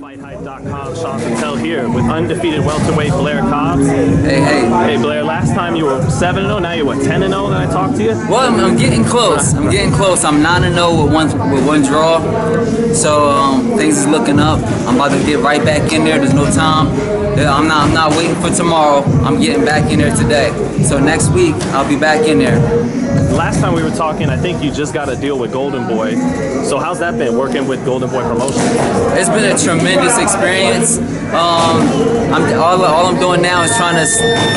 FightHype.com, Shawn here with undefeated welterweight Blair Cobbs. Hey, Blair, last time you were 7-0, now you're what, 10-0 that I talked to you? Well, I'm getting close. I'm 9-0 with one draw. So things is looking up. I'm about to get right back in there. There's no time. I'm not waiting for tomorrow. I'm getting back in there today. So next week I'll be back in there. Last time we were talking, I think you just got a deal with Golden Boy. So how's that been, working with Golden Boy Promotions? It's been a tremendous experience. All I'm doing now is trying to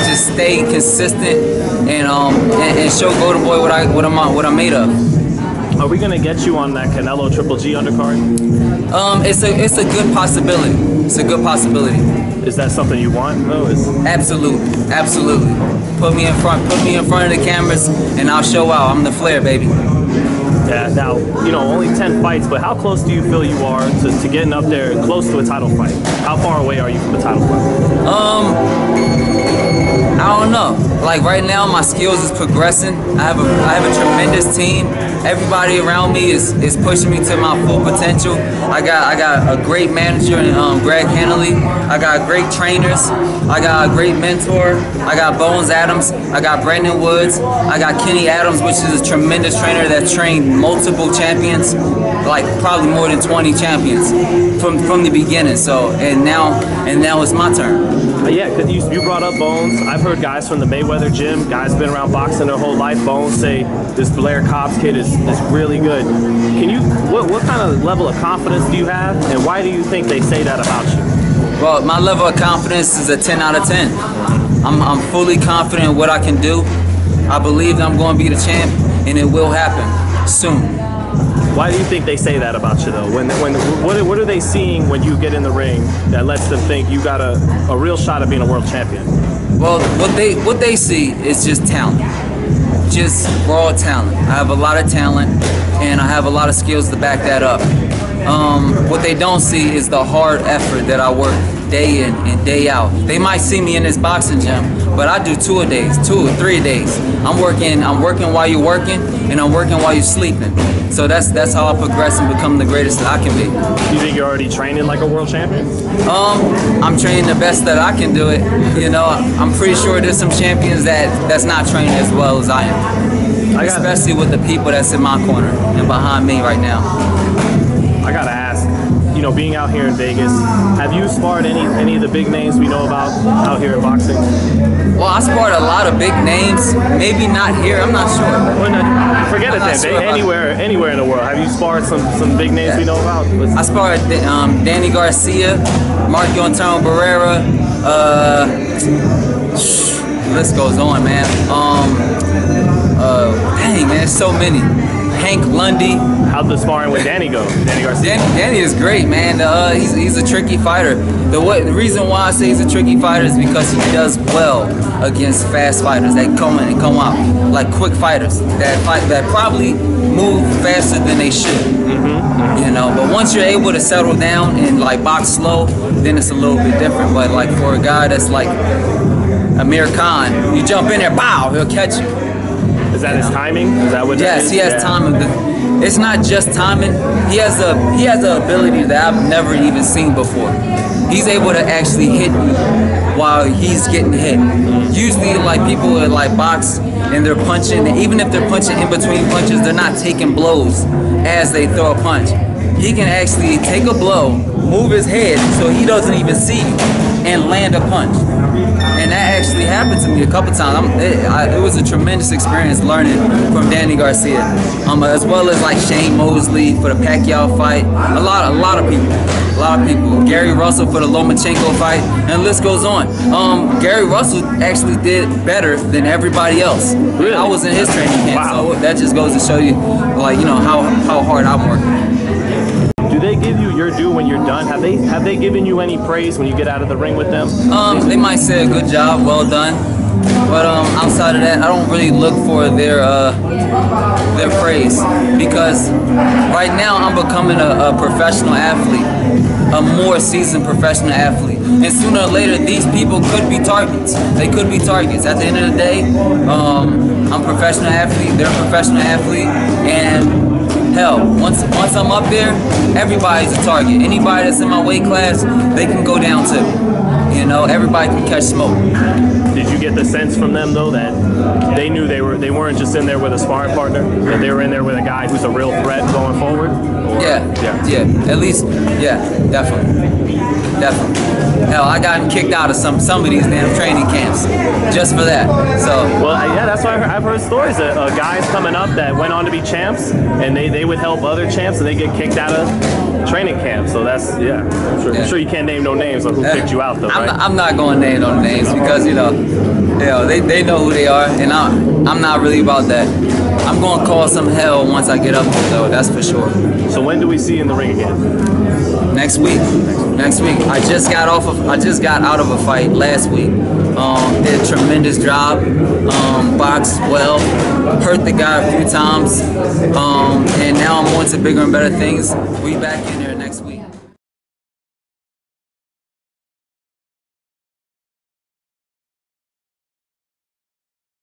just stay consistent and show Golden Boy what I'm made of. Are we gonna get you on that Canelo Triple G undercard? It's a good possibility. It's a good possibility. Is that something you want? Absolutely. Put me in front of the cameras, and I'll show out. I'm the Flair, baby. Yeah. Now, only 10 fights, but how close do you feel you are to getting up there close to a title fight? How far away are you from a title fight? I don't know. Like right now, my skills is progressing. I have a tremendous team. Everybody around me is pushing me to my full potential. I got a great manager in Greg Hanley. I got great trainers. I got a great mentor. I got Bones Adams. I got Brandon Woods. I got Kenny Adams, which is a tremendous trainer that trained multiple champions, like probably more than 20 champions from the beginning. So and now it's my turn. Yeah, because you brought up Bones. I've heard guys from the Mayweather gym, guys been around boxing their whole life. Bones say this Blair Cobbs kid is really good. What kind of level of confidence do you have, and why do you think they say that about you? Well, my level of confidence is a 10 out of 10. I'm fully confident in what I can do. I believe that I'm going to be the champ, and it will happen soon. Why do you think they say that about you, though? What are they seeing when you get in the ring that lets them think you got a real shot at being a world champion? Well, what they see is just talent, just raw talent. I have a lot of talent, and I have a lot of skills to back that up. What they don't see is the hard effort that I work day in and day out. They might see me in this boxing gym, but I do 2 or 3 days. I'm working while you're working, and I'm working while you're sleeping. So that's how I progress and become the greatest that I can be. Do you think you're already training like a world champion? I'm training the best that I can do it. I'm pretty sure there's some champions that's not training as well as I am. Especially with the people that's in my corner and behind me right now. I gotta ask, being out here in Vegas, have you sparred any of the big names we know about out here in boxing? Well, I sparred a lot of big names. Maybe not here. I'm not sure. Well, forget it then. Anywhere in the world. Have you sparred some big names we know about? I sparred Danny Garcia, Marco Antonio Barrera. The list goes on, man. Dang, man, so many. Hank Lundy. How'd the sparring with Danny go? Danny Garcia? Danny is great, man. He's a tricky fighter. The reason why I say he's a tricky fighter is because he does well against fast fighters that come in and come out, like quick fighters that probably move faster than they should. But once you're able to settle down and like box slow, then it's a little bit different. But like for a guy that's like Amir Khan, you jump in there, bow, he'll catch you. Is that his timing? Is that what? Yes, he has timing. It's not just timing. He has the ability that I've never even seen before. He's able to actually hit me while he's getting hit. Usually, like people are like box and they're punching, and even if they're punching in between punches, they're not taking blows as they throw a punch. He can actually take a blow, move his head so he doesn't even see you, and land a punch. And that actually happened to me a couple times. It was a tremendous experience learning from Danny Garcia, as well as like Shane Mosley for the Pacquiao fight. A lot of people. Gary Russell for the Lomachenko fight, and the list goes on. Gary Russell actually did better than everybody else. Really? I was in his training camp, wow. So that just goes to show you, like how hard I'm working. Do they give you your due when you're done? Have they given you any praise when you get out of the ring with them? They might say a good job, well done. But outside of that, I don't really look for their praise, because right now I'm becoming a professional athlete, a more seasoned professional athlete. And sooner or later, these people could be targets. They could be targets. At the end of the day, I'm a professional athlete, they're a professional athlete, and hell, once I'm up there, everybody's a target. Anybody that's in my weight class, they can go down too. You know, everybody can catch smoke. Did you get the sense from them though that they knew they weren't just in there with a sparring partner, that they were in there with a guy who's a real threat going forward? Or, yeah. At least, yeah, definitely. Hell, I got kicked out of some of these damn training camps just for that. So. Well, yeah, that's why I've heard stories of guys coming up that went on to be champs, and they would help other champs, and they get kicked out of training camp. So that's, yeah. I'm sure you can't name no names of who kicked you out though, right? I'm not going to name no names because they know who they are, and I'm not really about that. I'm going to cause some hell once I get up there though, that's for sure. So when do we see you in the ring again? Next week. I just got out of a fight last week. Did a tremendous job. Boxed well. Hurt the guy a few times. And now I'm on to bigger and better things. We back in.